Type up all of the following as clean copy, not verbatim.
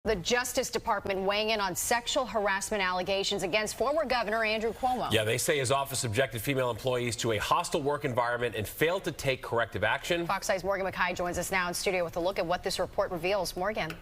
The Justice Department weighing in on sexual harassment allegations against former Governor Andrew Cuomo. Yeah, they say his office subjected female employees to a hostile work environment and failed to take corrective action. Fox 5's Morgan McKay joins us now in studio with a look at what this report reveals. Morgan.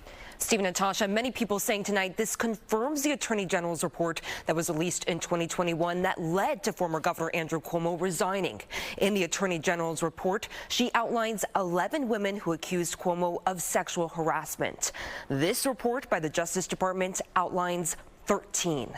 Steve and Natasha, many people saying tonight this confirms the Attorney General's report that was released in 2021 that led to former Governor Andrew Cuomo resigning. In the Attorney General's report, she outlines 11 women who accused Cuomo of sexual harassment. This report by the Justice Department outlines 13.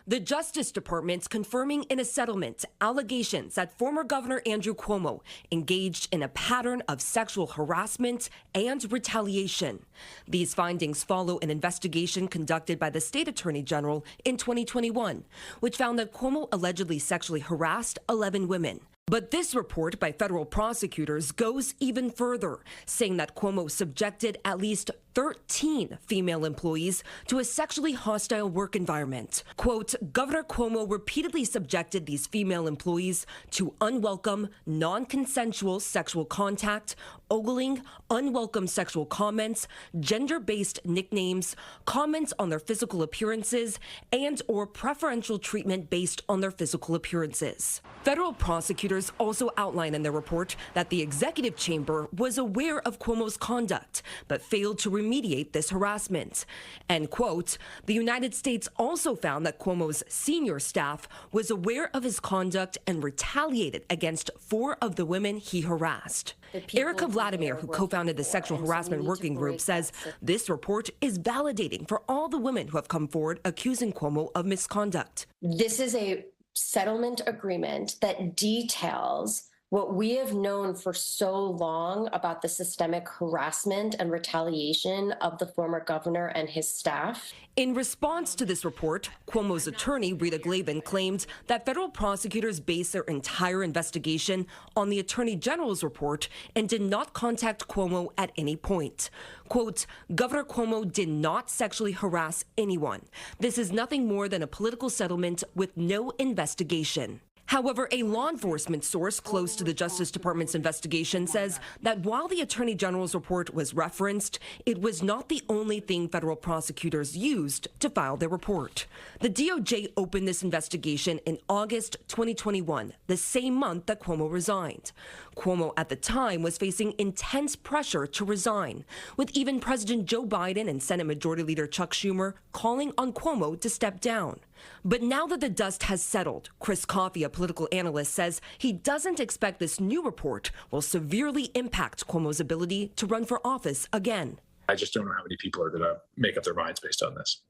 The Justice Department's confirming in a settlement allegations that former Governor Andrew Cuomo engaged in a pattern of sexual harassment and retaliation. These findings follow an investigation conducted by the state attorney general in 2021, which found that Cuomo allegedly sexually harassed 11 women. But this report by federal prosecutors goes even further, saying that Cuomo subjected at least 13 female employees to a sexually hostile work environment. Quote, Governor Cuomo repeatedly subjected these female employees to unwelcome, non-consensual sexual contact, ogling, unwelcome sexual comments, gender-based nicknames, comments on their physical appearances, and or preferential treatment based on their physical appearances. Federal prosecutors also outline in their report that the executive chamber was aware of Cuomo's conduct, but failed to remediate this harassment. And quote, the United States also found that Cuomo's senior staff was aware of his conduct and retaliated against 4 of the women he harassed. Erica Vladimir, who co-founded the Sexual Harassment Working Group, says this report is validating for all the women who have come forward accusing Cuomo of misconduct. This is a settlement agreement that details what we have known for so long about the systemic harassment and retaliation of the former governor and his staff. In response to this report, Cuomo's attorney, Rita Glavin, claimed that federal prosecutors based their entire investigation on the Attorney General's report and did not contact Cuomo at any point. Quote, Governor Cuomo did not sexually harass anyone. This is nothing more than a political settlement with no investigation. However, a law enforcement source close to the Justice Department's investigation says that while the Attorney General's report was referenced, it was not the only thing federal prosecutors used to file their report. The DOJ opened this investigation in August 2021, the same month that Cuomo resigned. Cuomo at the time was facing intense pressure to resign, with even President Joe Biden and Senate Majority Leader Chuck Schumer calling on Cuomo to step down. But now that the dust has settled, Chris Coffey, a political analyst, says he doesn't expect this new report will severely impact Cuomo's ability to run for office again. I just don't know how many people are going to make up their minds based on this.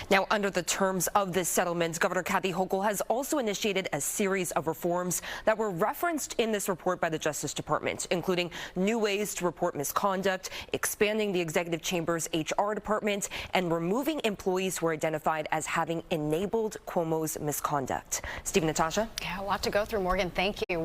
Now, under the terms of this settlement, Governor Kathy Hochul has also initiated a series of reforms that were referenced in this report by the Justice Department, including new ways to report misconduct, expanding the executive chamber's HR department, and removing employees who were identified as having enabled Cuomo's misconduct. Steve, Natasha? Yeah, a lot to go through, Morgan. Thank you.